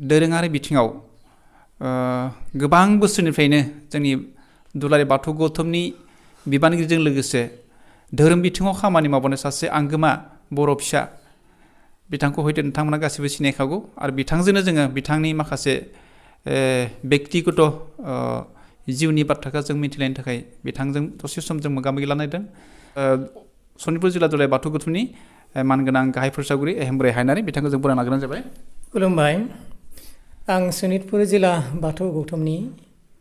दोरोङारि बिथिङाव गोबां बोसोरनिफ्रायनो जोंनि दुलाराय बाथौ गौथुमनि बिबानगिरिजों लोगोसे धोरोम बिथिङाव खामानि मावबोनाय सासे आंगोमा बर' फिसा बिथांखौ हयथ' नोंथांमोना गासिबो सिनायखागौ आरो बिथांजोंनो जोङो बिथांनि माखासे बेक्तिगत जिउनि बाथ्राखौ जों मिथिलायनो थाखाय बिथांजों दसे सम जों मोगा मोगि लानायदों सनितपुर जिल्ला दुलाराय बाथौ गौथुमनि मानगोनां गाहाय फोसावगिरि एहेम हायनारि बिथांखौ जों बरायना लाग्रोनाय जाबाय। खुलुमबाय। आं सनितपुर जिल्ला बाथौ गौथुमनि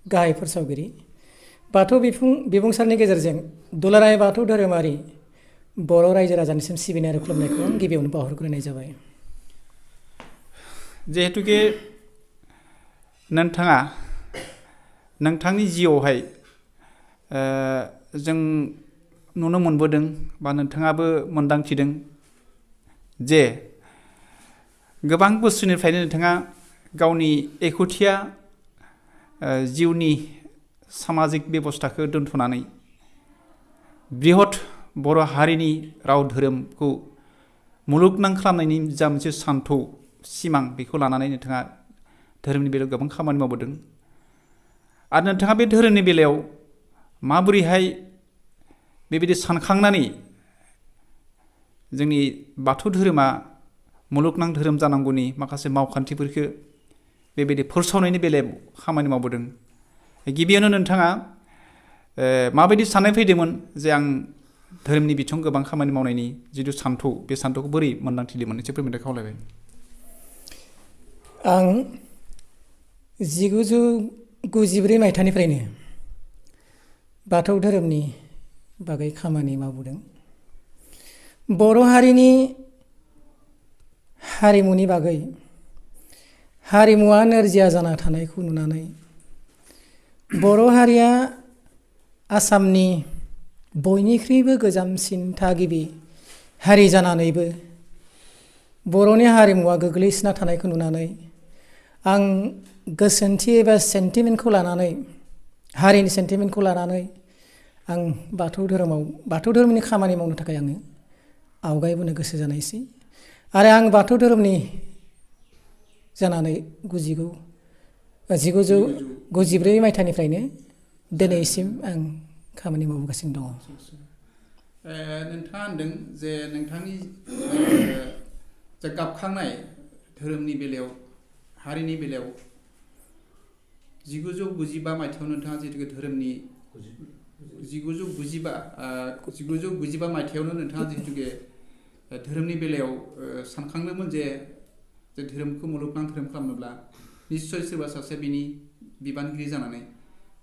गाहाय फोसावगिरि बाथौ बिबुंसारनि गेजेरजों दुलाराय बाथौ धोरोमारि बर' रायजो राजानिसिम सिबिनाय आरो खुलुमनायखौ आं गिबियावनो बावहरग्रोनाय जाबाय। जिहेतुके नोंथाङा नोंथांनि जिउआवहाय जों नुनो मोनबोदों बा नोंथाङाबो मोनदांथिदों जे गोबां बोसोरनिफ्रायनो नोंथाङा गावनि एखुथिया जिउनि सामाजिक बेबस्थाखौ दोनथ'नानै बृहत बर' हारिनि राव धोरोमखौ मुलुगनां खालामनायनि जा मोनसे सान्थौ सिमां बेखौ लानानै नोंथाङा धोरोमनि बेलायाव गोबां खामानि मावबोदों आरो नोंथाङा बे धोरोमनि बेलायाव माबोरैहाय बेबायदि सानखांनानै जोंनि बाथौ धोरोमा मुलुगनां धोरोम जानांगौनि माखासे मावखान्थिफोरखौ बेबायदि फोसावनायनि बेलायाव खामानि मावबोदों। गिबियावनो नोंथाङा माबायदि साननाय फैदोंमोन जे आं धोरोमनि बिथिङाव गोबां खामानि मावनायनि जिथु सान्थौ बे सान्थौखौ बोरै मोन्दांथिदोंमोन एसे फोरमायनो खावलायबाय। आं 1994 मायथाइनिफ्रायनो बाथौ धोरोमनि बागै खामानि मावबोदों। बर' हारिनि हारिमुनि बागै हारिमुवा नोरजिया जाना थानायखौ नुनानै बर' हारिया आसामनि बयनिख्रुइबो गोजामसिन थागिबि हारि जानानैबो बर'नि हारिमुवा गोग्लैसोना थानायखौ नुनानै आं गोसोनथि एबा सेन्टिमेन्टखौ लानानै हारिनि सेन्टिमेन्टखौ लानानै आं बाथौ धोरोमनि खामानि मावनो थाखाय आङो आवगायबोनो गोसो जानायसै आरो आं बाथौ धोरोमनि जानानै 1994 मायथाइनिफ्रायनो दिनैसिम आं खामानि मावगासिनो दङ। नोंथाङा होनदों जे नोंथांनि जा गाबखांनाय धोरोमनि बेलायाव हारिनि बेलायाव 1995 मायथाइयाव नोंथाङा जिहेतु धोरोमनि 1995 मायथाइयावनो नोंथाङा जिहेतुके धोरोमनि बेलायाव सानखांदोंमोन जे धोरोमखौ मुलुगनां धोरोम खालामनोब्ला निस्सय सोरबा सासे बिनि बिबानगिरि जानानै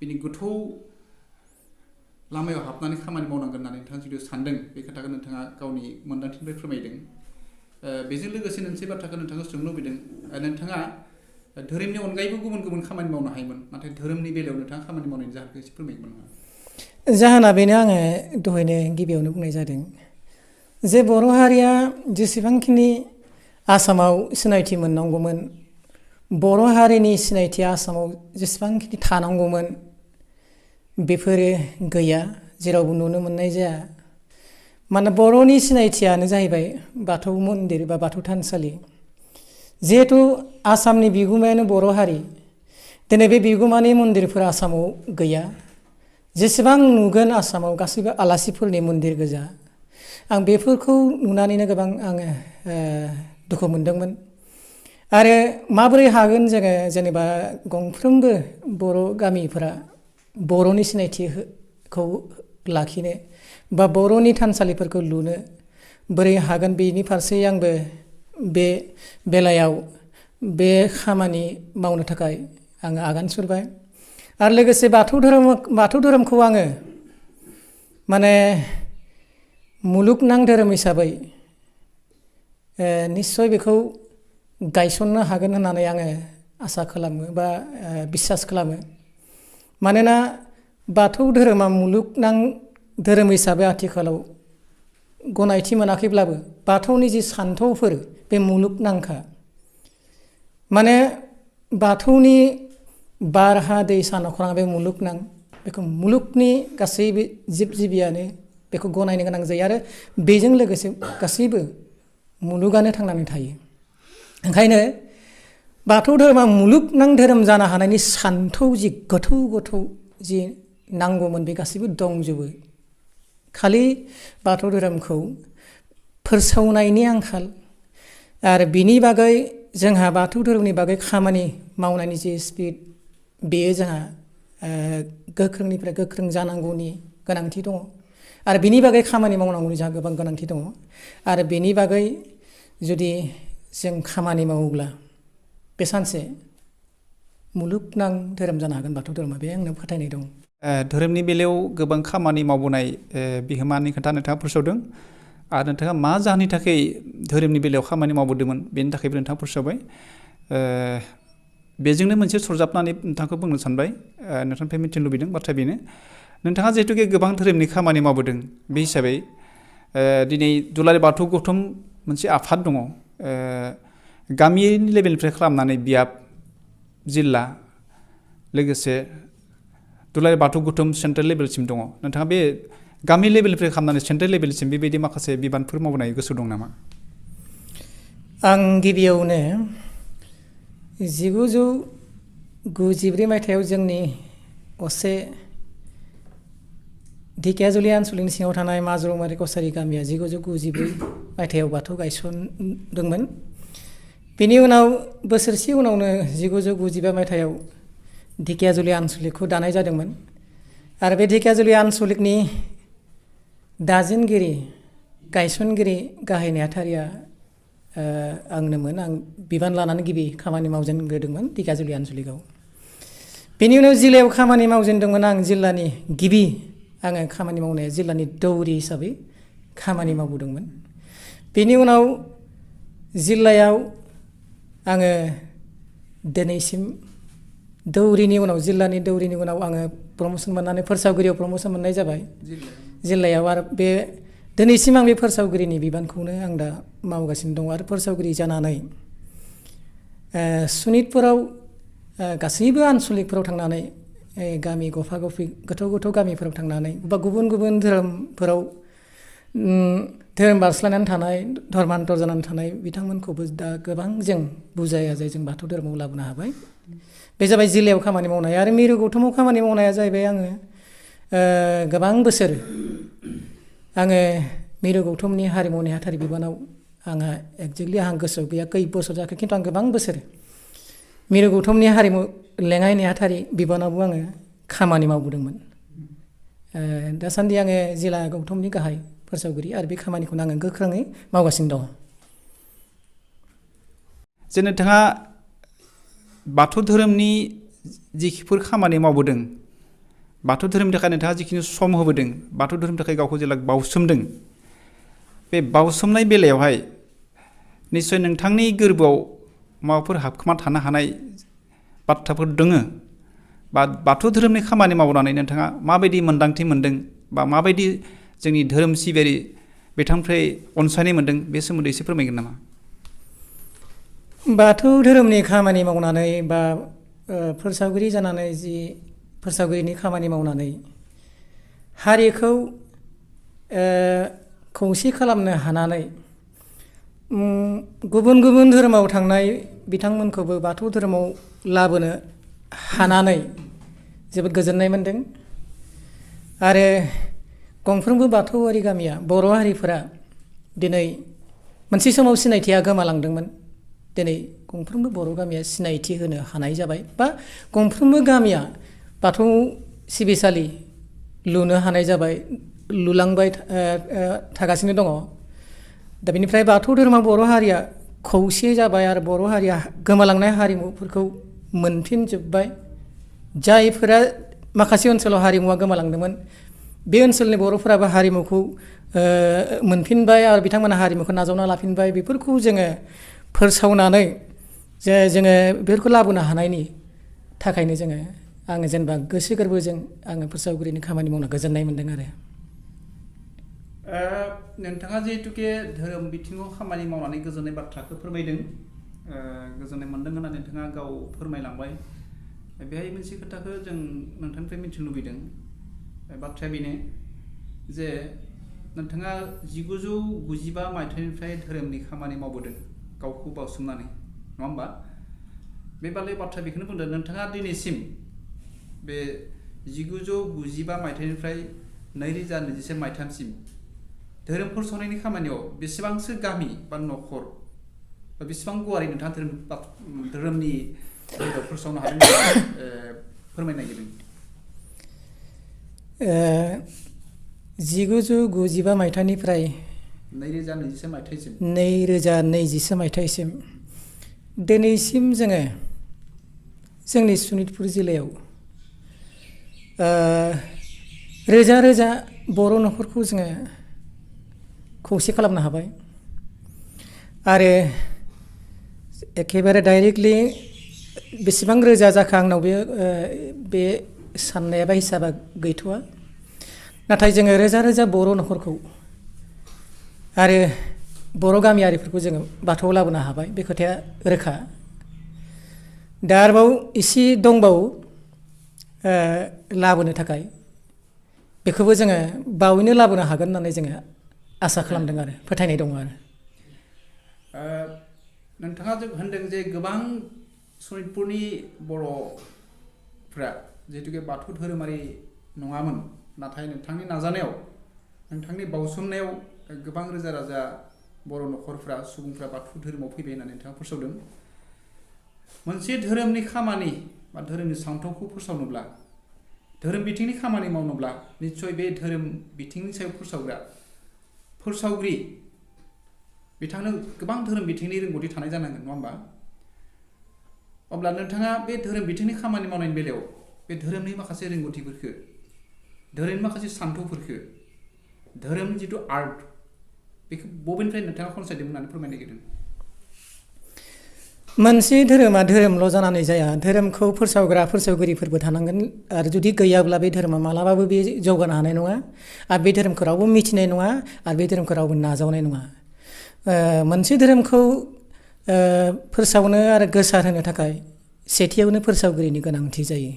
बिनि गोथौ लामायाव हाबनानै खामानि मावनांगोन होननानै नोंथाङा जिथु सानदों बे खोथाखौ नोंथाङा गावनि मोन्दांथिनिफ्राय फोरमायदों। बेजों लोगोसे मोनसे बाथ्राखौ नोंथाङा सोंनो लुबैदों नोंथाङा धोरोमनि अनगायैबो गुबुन गुबुन खामानि मावनो हायोमोन नाथाय धोरोमनि बेलायाव नोंथाङा खामानि मावनायनि जाहोनखौ एसे फोरमायगोन नामा? जाहोना बेनो आङो दहायनो गिबियावनो बुंनाय जादों जे बर' हारिया जेसेबांखिनि आसामाव सिनायथि मोननांगौमोन बर' हारिनि सिनायथिया आसामाव जेसेबांखिनि थानांगौमोन बेफोरो गैया जेरावबो नुनो मोननाय जाया। माने बर'नि सिनायथियानो जाहैबाय बाथौ मन्दिर बा बाथौ थानसालि। जिहेथु आसामनि बिगुमायानो बर' हारि दिनै बे बिगुमानि मन्दिरफोरा आसामाव गैया। जेसेबां नुगोन आसामाव गासैबो आलासिफोरनि मन्दिर गोजा। आं बेफोरखौ नुनानैनो गोबां आङो दुखु मोनदोंमोन आरो माबोरै हागोन जोङो जेनेबा गंफ्रोमबो बर' गामिफोरा बर'नि सिनायथिखौ लाखिनो बा बर'नि थानसालिफोरखौ लुनो बोरै हागोन बेनि फारसे आंबो बे बेलायाव बे खामानि मावनो थाखाय आङो आगान सुरबाय आरो लोगोसे बाथौ धोरोमखौ आङो माने मुलुगनां धोरोम हिसाबै निस्सय बेखौ गायसननो हागोन होननानै आङो आसा खालामो बा बिसास खालामो। मानोना बाथौ धोरोमा मुलुगनां धोरोम हिसाबै आथिखालाव गनायथि मोनाखैब्लाबो बाथौनि जि सान्थौफोर बे मुलुगनांखा। माने बाथौनि बार हा दै सान अख्रां बे मुलुगनां बेखौ मुलुगनि गासैबो जिब जिबियानो बेखौ गनायनो गोनां जायो आरो बेजों लोगोसे गासैबो मुलुगानो थांनानै थायो। ओंखायनो बाथौ धोरोमा मुलुगनां धोरोम जानो हानायनि सान्थौ जि गोथौ गोथौ जि नांगौमोन बे गासैबो दंजोबो। खालि बाथौ धोरोमखौ फोसावनायनि आंखाल आरो बिनि बागै जोंहा बाथौ धोरोमनि बागै खामानि मावनायनि जि स्पिड बेयो जोंहा गोख्रोंनिफ्राय गोख्रों जानांगौनि गोनांथि दङ आरो बिनि बागै खामानि मावनांगौनि जोंहा गोबां गोनांथि दङ आरो बेनि बागै जुदि जों खामानि मावोब्ला बे सानसे मुलुगनां धोरोम जानो हागोन बाथौ धोरोमा, बे आंनाव फोथायनाय दं। धोरोमनि बेलायाव गोबां खामानि मावबोनाय बिहोमानि खोथा नोंथाङा फोसावदों आरो नोंथाङा मा जाहोननि थाखाय धोरोमनि बेलायाव खामानि मावबोदोंमोन बेनि थाखायबो नोंथाङा फोसावबाय। बेजोंनो मोनसे सरजाबनानै नोंथांखौ बुंनो सानबाय, नोंथांनिफ्राय मिथिनो लुबैदों बाथ्राया बेनो, नोंथाङा जिहेतुके गोबां धोरोमनि खामानि मावबोदों बे हिसाबै दिनै दुलाराय बाथौ गौथुम मोनसे आफाद दङ, गामिनि लेभेलनिफ्राय खालामनानै बियाब जिल्ला लोगोसे दुलाराय बाथौ गौथुम सेन्ट्रेल लेभेलसिम दङ। नोंथाङा बे गामि लेभेलनिफ्राय खालामनानै सेन्ट्रेल लेभेलसिम बेबायदि माखासे बिबानफोर मावनाय गोसो दं नामा? आं गिबियावनो 1993 मायथाइयाव जोंनि असे ढेकियाजुलि आनसलिकनि सिङाव थानाय माजरमारि कसारि गामिया 1994 मायथाइयाव बाथौ गायसनदोंमोन। बेनि उनाव बोसोरसे उनावनो 1995 मायथाइयाव ढेकियाजुलि आनसलिकखौ दानाय जादोंमोन आरो बे ढेकियाजुलि आनसलिकनि दाजेनगिरि गायसनगिरि गाहाय नेहाथारिया आंनोमोन। आं बिबान लानानै गिबि खामानि मावजेनग्रोदोंमोन ढेकियाजुलि आनसलिकआव। बेनि उनाव जिल्लायाव खामानि मावजेनदोंमोन आं। जिल्लानि गिबि आङो खामानि मावनाया जिल्लानि दौरि हिसाबै खामानि मावबोदोंमोन। बेनि उनाव जिल्लायाव आङो दिनैसिम दौरिनि उनाव जिल्लानि दौरिनि उनाव आङो प्रमसन मोननानै फोसावगिरियाव प्रमसन मोननाय जाबाय जिल्लायाव। आरो बे दिनैसिम आं बे फोसावगिरिनि बिबानखौनो आं दा मावगासिनो दङ आरो फोसावगिरि जानानै सनितपुराव गासैबो आनसलिकफोराव थांनानै गामि गफा गफि गोथौ गोथौ गामिफोराव थांनानै बा गुबुन गुबुन धोरोमफोराव धोरोम बारस्लायनानै थानाय धर्मान्तर जानानै थानाय बिथांमोनखौबो दा गोबां जों बुजाय आजाय जों बाथौ धोरोमाव लाबोनो हाबाय। बे जाबाय जिल्लायाव खामानि मावनाय। आरो मिरु गौथुमाव खामानि मावनाया जाहैबाय आङो गोबां बोसोर आङो मिरु गौथुमनि हारिमु नेहाथारि बिबानाव आंहा एक्जेक्टलि आंहा गोसोआव गैया खै बोसोर जाखो, खिन्थु आं गोबां बोसोर मिरु गौथुमनि हारिमु लेङाइ नेहाथारि बिबानावबो आङो खामानि मावबोदोंमोन। दासान्दि आङो जिल्ला गौथुमनि गाहाय फोसावगिरि आरो बे खामानिखौनो आङो गोख्रोङै मावगासिनो दङ। जे नोंथाङा बाथौ धोरोमनि जिफोर खामानि मावबोदों, बाथौ धोरोमनि थाखाय नोंथाङा जिखिनि सम होबोदों, बाथौ धोरोमनि थाखाय गावखौ जेब्ला बावसोमदों, बे बावसोमनाय बेलायावहाय निस्सय नोंथांनि गोरबोआव माबाफोर हाबखोमा थानो हानाय बाथ्राफोर दोङो बा बाथौ धोरोमनि खामानि मावनानै नोंथाङा माबायदि मोन्दांथि मोन्दों बा माबायदि जोंनि धोरोम सिबियारि बिथांनिफ्राय अनसायनाय मोन्दों, बे सोमोन्दै एसे फोरमायगोन नामा? बाथौ धोरोमनि खामानि मावनानै बा फोसावगिरि जानानै जि फोसावगिरिनि खामानि मावनानै हारिखौ खौसे खालामनो हानानै गुबुन गुबुन धोरोमाव थांनाय बिथांमोनखौबो बाथौ धोरोमाव लाबोनो हानानै जोबोद गोजोननाय मोन्दों। आरो गंफ्रोमबो बाथौआरि गामिया बर' हारिफोरा दिनै मोनसे समाव सिनायथिया गोमालांदोंमोन, दिनै गंफ्रोमबो बर' गामिया सिनायथि होनो हानाय जाबाय बा गंफ्रोमबो गामिया बाथौ सिबिसालि लुनो हानाय जाबाय, लुलांबाय थागासिनो दङ। दा बेनिफ्राय बाथौ धोरोमा बर' हारिया खौसे जाबाय आरो बर' हारिया गोमालांनाय हारिमुफोरखौ मोनफिनजोब्बाय। जायफोरा माखासे ओनसोलाव हारिमुवा गोमालांदोंमोन, बे ओनसोलनि बर'फोराबो हारिमुखौ मोनफिनबाय आरो बिथांमोना हारिमुखौ नाजावना लाफिनबाय। बेफोरखौ जोङो फोसावनानै जे जोङो बेफोरखौ लाबोनो हानायनि थाखायनो आङो जेनेबा गोसो गोरबोजों आङो फोसावगिरिनि खामानि मावना गोजोननाय मोन्दों। आरो नोंथाङा जिहेतुके धोरोम बिथिङाव खामानि मावनानै गोजोननाय बाथ्राखौ फोरमायदों, गोजोननाय मोन्दों होननानै नोंथाङा गाव फोरमायलांबाय। बेहाय मोनसे खोथाखौ जों नोंथांनिफ्राय मिथिनो लुबैदों। बाथ्राया बेनो जे नोंथाङा 1995 मायथाइनिफ्राय धोरोमनि खामानि मावबोदों गावखौ बावसोमनानै, नङा होमबा? बे बेलायाव बाथ्रा बेखौनो बुंदों नोंथाङा दिनैसिम बे 1995 मायथाइनिफ्राय 2021 मायथाइसिम धोरोम फोसावनायनि खामानियाव बेसेबांसो गामि बा न'खर बा बेसेबां गुवारै नोंथाङा धोरोमनि जायगायाव फोसावनो हादों फोरमायनो नागिरदों। 1995 मायथाइनिफ्राय 2021 मायथाइसिम 2021 मायथाइसिम दिनैसिम जोङो जोंनि सनितपुर जिल्लायाव रोजा रोजा बर' न'खरखौ जोङो खौसे खालामनो हाबाय आरो एखेबारे डाइरेक्टलि बेसेबां रोजा जाखो आंनाव बे साननाया बा हिसाबा गैथ'वा नाथाय जोङो रोजा रोजा बर' न'खरखौ आरो बर' गामियारिफोरखौ जोङो बाथौआव लाबोनो हाबाय बे खोथाया रोखा। दा आरोबाव एसे दंबावो लाबोनो थाखाय बेखौबो जोङो बावैनो लाबोनो हागोन होननानै जोङो आसा खालामदों आरो फोथायनाय दङ आरो। नोंथाङा होनदों जे गोबां सनितपुरनि बर'फ्रा जिहेतुके बाथौ धोरोमारि नङामोन नाथाय नोंथांनि नाजानायाव नोंथांनि बावसोमनायाव गोबां रोजा रोजा बर' न'खरफ्रा सुबुंफ्रा बाथौ धोरोमाव फैबाय होननानै नोंथाङा फोसावदों। मोनसे धोरोमनि खामानि बा धोरोमनि सानथौखौ फोसावनोब्ला धोरोम बिथिंनि खामानि मावनोब्ला निस्सय बे धोरोम बिथिंनि सायाव फोसावग्रि बिथांनो गोबां धोरोम बिथिंनि रोंगौथि थानाय जानांगोन नङा होमबा? अब्ला नोंथाङा बे धोरोम बिथिंनि खामानि मावनायनि बेलायाव बे धोरोमनि माखासे रोंगौथिफोरखौ धोरोमनि माखासे सान्थौफोरखौ धोरोमनि जिथु आर्ट बेखौ बबेनिफ्राय नोंथाङा खनसायदों होननानै फोरमायनो नागिरदों। मोनसे धोरोमा धोरोमल' जानानै जाया धोरोमखौ फोसावगिरिफोरबो थानांगोन आरो जुदि गैयाब्ला बे धोरोमा मालाबाबो बे जौगानो हानाय नङा आरो बे धोरोमखौ रावबो मिथिनाय नङा आरो बे धोरोमखौ रावबो नाजावनाय नङा। मोनसे धोरोमखौ फोसावनो आरो गोसार होनो थाखाय सेथियावनो फोसावगिरिनि गोनांथि जायो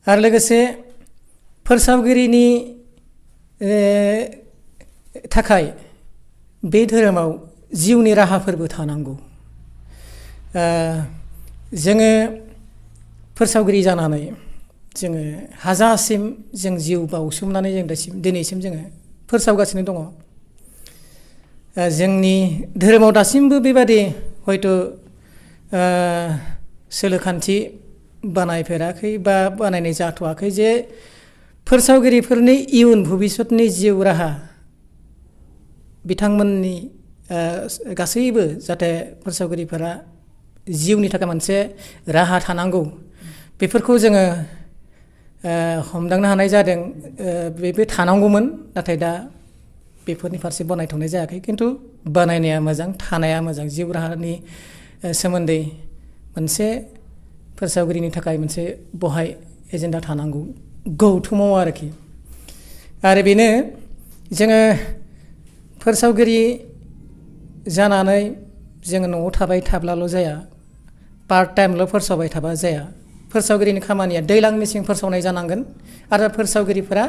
आरो लोगोसे फोसावगिरिनि थाखाय बे धोरोमाव जिउनि राहाफोरबो थानांगौ। जोङो फोसावगिरि जानानै जोङो हाजासिम जों जिउ बाउसोमनानै जों दिनैसिम जोङो फोसावगासिनो दङ। जोंनि धोरोमाव दासिमबो बेबादि हयथ' सोलोखान्थि बानायफेराखै बा बानायनाय जाथ'वाखै जे फोसावगिरिफोरनि इयुन भबिष्यतनि जिउ राहा बिथांमोननि गासैबो जाहाथे फोसावगिरिफोरा जिउनि थाखाय मोनसे राहा थानांगौ बेफोरखौ जोङो हमदांनो हानाय जादों। बेबो थानांगौमोन नाथाय दा बेफोरनि फारसे बानायथ'नाय जायाखै खिन्थु बानायनाया मोजां थानाया मोजां जिउ राहानि सोमोन्दै मोनसे फोसावगिरिनि थाखाय मोनसे बहाय एजेन्डा थानांगौ गौथुमाव आरोखि। आरो बेनो जोङो फोसावगिरि जानानै जोङो न'आव थाबाय थाब्लाल' जाया पार्ट टाइमल' फोसावबाय थाबा जाया फोसावगिरिनि खामानिया दैज्लां मेसें फोसावनाय जानांगोन आरो फोसावगिरिफोरा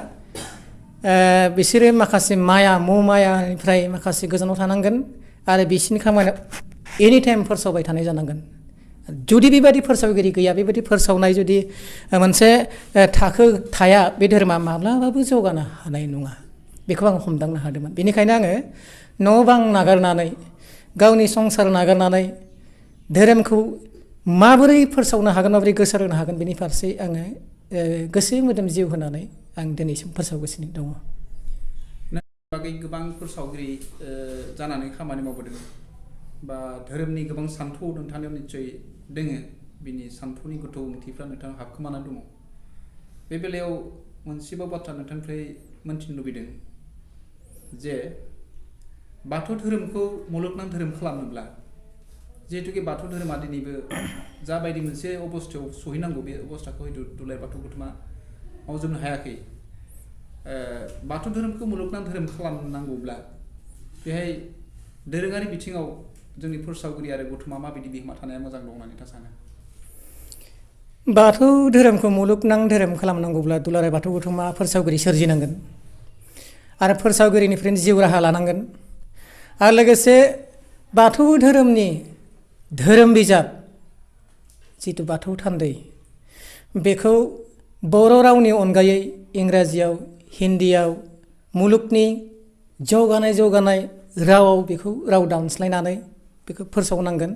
बिसोरो माखासे मायानिफ्राय माखासे गोजानाव थानांगोन आरो बिसोरनि खामानिया एनि टाइम फोसावबाय थानाय जानांगोन। जुदि बेबायदि फोसावगिरि गैया बेबायदि फोसावनाय जुदि मोनसे थाखो थाया बे धोरोमा माब्लाबाबो जौगानो हानाय नङा बेखौ आं हमदांनो हादोंमोन। बेनिखायनो आङो न' बां नागारनानै गावनि संसार नागारनानै धोरोमखौ माबोरै फोसावनो हागोन माबोरै गोसारहोनो हागोन बेनि फारसे आङो गोसो मोदोम जिउ होनानै आं दिनैसिम फोसावगासिनो दङ। बागै गोबां फोसावगिरि जानानै खामानि मावबोदों बा धोरोमनि गोबां सान्थौ नोंथांनियाव निस्सय दोङो बिनि सान्थौनि गोथौ ओंथिफ्रा नोंथाङा हाबखोमानानै दङ। बे बेलायाव मोनसेबो बाथ्रा नोंथांनिफ्राय मोन्थिनो लुबैदों जे बाथौ धोरोमखौ मुलुगनां धोरोम खालामनोब्ला जिहेतुके बाथौ धोरोमा दिनैबो जाबायदि मोनसे अबस्थायाव सहैनांगौ बे अबस्थाखौ हयथ' दुलाराय बाथौ गौथुमा मावजोबनो हायाखै। बाथौ धोरोमखौ मुलुगनां धोरोम खालामनांगौब्ला बेहाय दोरोङारि बिथिङाव जोंनि फोसावगिरि आरो गौथुमा माबायदि बिहोमा थानाया मोजां दं होननानै नोंथाङा सानो? बाथौ धोरोमखौ मुलुगनां धोरोम खालामनांगौब्ला दुलाराय बाथौ गौथुमा फोसावगिरि सोरजिनांगोन आरो फोसावगिरिनिफ्रायनो जिउ राहा लानांगोन आरो लोगोसे बाथौ धोरोमनि धोरोम बिजाब जिथु बाथौ थान्दै बेखौ बर' रावनि अनगायै इंराजियाव हिन्दीयाव मुलुगनि जौगानाय रावाव बेखौ राव दानस्लायनानै बेखौ फोसावनांगोन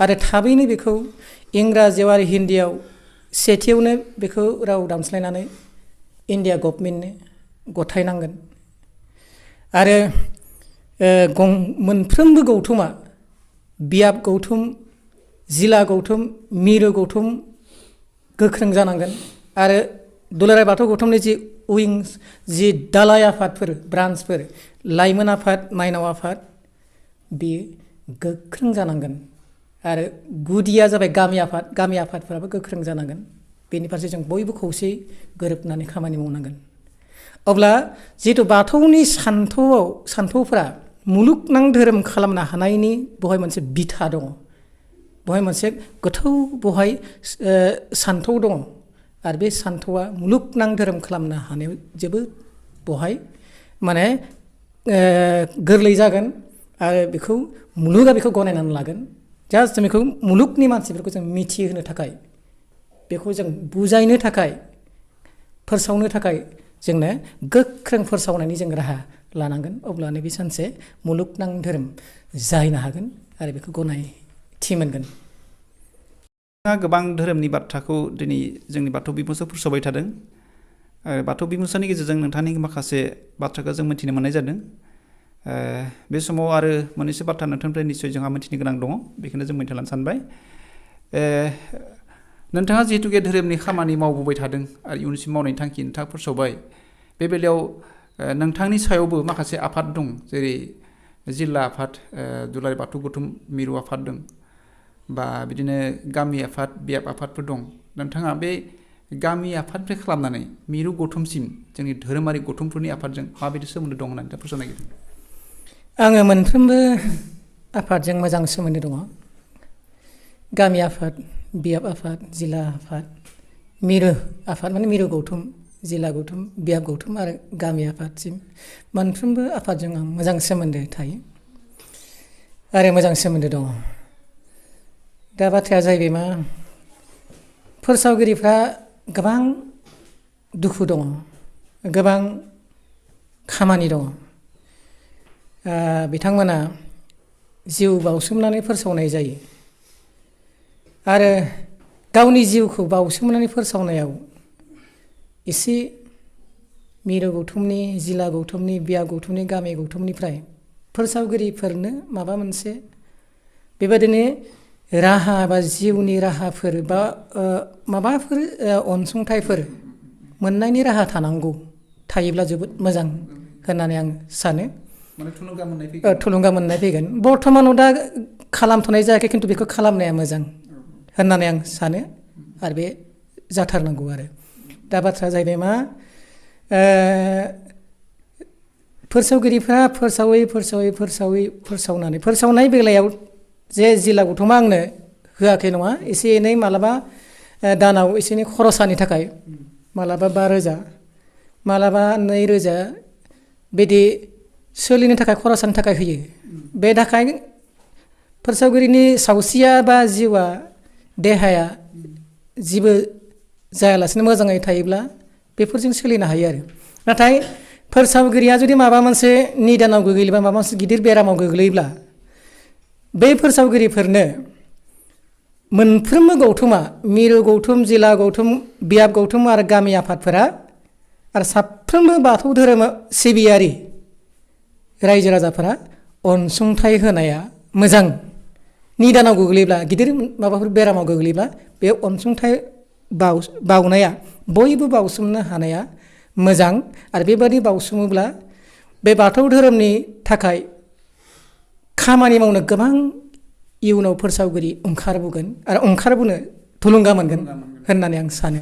आरो थाबैनो बेखौ इंराजियाव आरो हिन्दीयाव सेथियावनो बेखौ राव दानस्लायनानै इन्डिया गभर्नमेन्टनो गथायनांगोन आरो मोनफ्रोमबो गौथुमा बियाब गौथुम जिला गौथुम मिरु गौथुम गोख्रों जानांगोन आरो दुलाराय बाथौ गौथुमनि जि उइंस जि दालाय आफादफोर ब्रान्सफोर लाइमोन आफाद माइनाव आफाद बेयो गोख्रों जानांगोन आरो गुदिया जाबाय गामि आफादफोराबो गोख्रों जानांगोन बेनि फारसे जों बयबो खौसेयै गोरोबनानै खामानि मावनांगोन अब्ला जिहेतु बाथौनि सान्थौफोरा मुलुगनां धोरोम खालामनो हानायनि बहाय मोनसे बिथा दङ बहाय मोनसे गोथौ बहाय सान्थौ दङ आरो बे सान्थौआ मुलुगनां धोरोम खालामनो हानायाव जोबोद बहाय माने गोरलै जागोन आरो बेखौ मुलुगा बेखौ गनायनानै लागोन जास्ट जों बेखौ मुलुगनि मानसिफोरखौ जों मिथिहोनो थाखाय बेखौ जों बुजायनो थाखाय फोसावनो थाखाय जोंनो गोख्रों फोसावनायनि जों राहा लानांगोन अब्लानो बे सानसे मुलुगनां धोरोम जाहैनो हागोन आरो बेखौ गनायथि मोनगोन। नोंथाङा गोबां धोरोमनि बाथ्राखौ दिनै जोंनि बाथौ बिबुंसायाव फोसावबाय थादों आरो बाथौ बिबुंसानि गेजेरजों नोंथांनि माखासे बाथ्राखौ जों मिथिनो मोननाय जादों बे समाव आरो मोननैसो बाथ्रा नोंथांनिफ्राय निस्सय जोंहा मिथिनो गोनां दङ बेखौनो जों मिथिनो सानबाय नोंथाङा जिहेतुके धोरोमनि खामानि मावबोबाय थादों आरो इयुनसिम मावनायनि थांखि नोंथाङा फोसावबाय बे बेलायाव नोंथांनि सायावबो माखासे आफाद दं जेरै जिल्ला आफाद दुलाराय बाथौ गौथुम मिरु आफाद दं बा बिदिनो गामि आफाद बियाब आफादफोर दं नोंथाङा बे गामि आफादनिफ्राय खालामनानै मिरु गौथुमसिम जोंनि धोरोमारि गौथुमफोरनि आफादजों माबायदि सोमोन्दो दं होननानै दा फोसावनो नागिरदों। आङो मोनफ्रोमबो आफादजों मोजां सोमोन्दो दङ गामि आफाद बियाब आफाद जिल्ला आफाद मिरु आफाद माने मिरु गौथुम जिल्ला गौथुम बियाब गौथुम आरो गामि आफादसिम मोनफ्रोमबो आफादजों आं मोजां सोमोन्दो थायो आरो मोजां सोमोन्दो दङ। दा बाथ्राया जाहैबाय मा फोसावगिरिफ्रा गोबां दुखु दङ गोबां खामानि दङ बिथांमोना जिउ बाउसोमनानै फोसावनाय जायो आरो गावनि जिउखौ बाउसोमनानै फोसावनायाव एसे मिरु गौथुमनि जिल्ला गौथुमनि बियाब गौथुमनि गामि गौथुमनिफ्राय फोसावगिरिफोरनो माबा मोनसे बेबायदिनो राहा बा जिउनि राहाफोर बा माबाफोर अनसुंथाइफोर मोननायनि राहा थायोब्ला जोबोद मोजां होननानै आं सानो थुलुंगा मोननाय फैगोन बर्थमानाव दा खालामथ'नाय जायाखै खिन्थु बेखौ खालामनाया मोजां होननानै आं सानो आरो बे जाथारनांगौ आरो दा बाथ्राया जाहैबाय मा फोसावगिरिफ्रा फोसावनाय बेलायाव जे जिल्ला गौथुमा आंनो होआखै नङा एसे एनै मालाबा दानाव एसे एनै खरसानि थाखाय मालाबा 5,000 मालाबा 2,000 बिदि सोलिनो थाखाय खरसानि थाखाय होयो बे थाखाय फोसावगिरिनि सावस्रिया बा जिउआ देहाया जेबो जायालासिनो मोजाङै थायोब्ला बेफोरजों सोलिनो हायो आरो नाथाय फोसावगिरिया जुदि माबा मोनसे निदानाव गोग्लैयोबा माबा मोनसे गिदिर बेरामाव गोग्लैयोब्ला बे फोसावगिरिफोरनो मोनफ्रोमबो गौथुमा मिरु गौथुम जिल्ला गौथुम बियाब गौथुम आरो गामि आफादफोरा आरो साफ्रोमबो बाथौ धोरोम सिबियारि रायजो राजाफोरा अनसुंथाइ होनाया मोजां निदानाव गोग्लैब्ला गिदिर माबाफोर बेरामाव गोग्लैब्ला बे अनसुंथाइ बावनाया बयबो बावसोमनो हानाया मोजां आरो बेबादि बावसोमोब्ला बे बाथौ धोरोमनि थाखाय खामानि मावनो गोबां इयुनाव फोसावगिरि ओंखारबोगोन आरो ओंखारबोनो थुलुंगा मोनगोन होननानै आं सानो।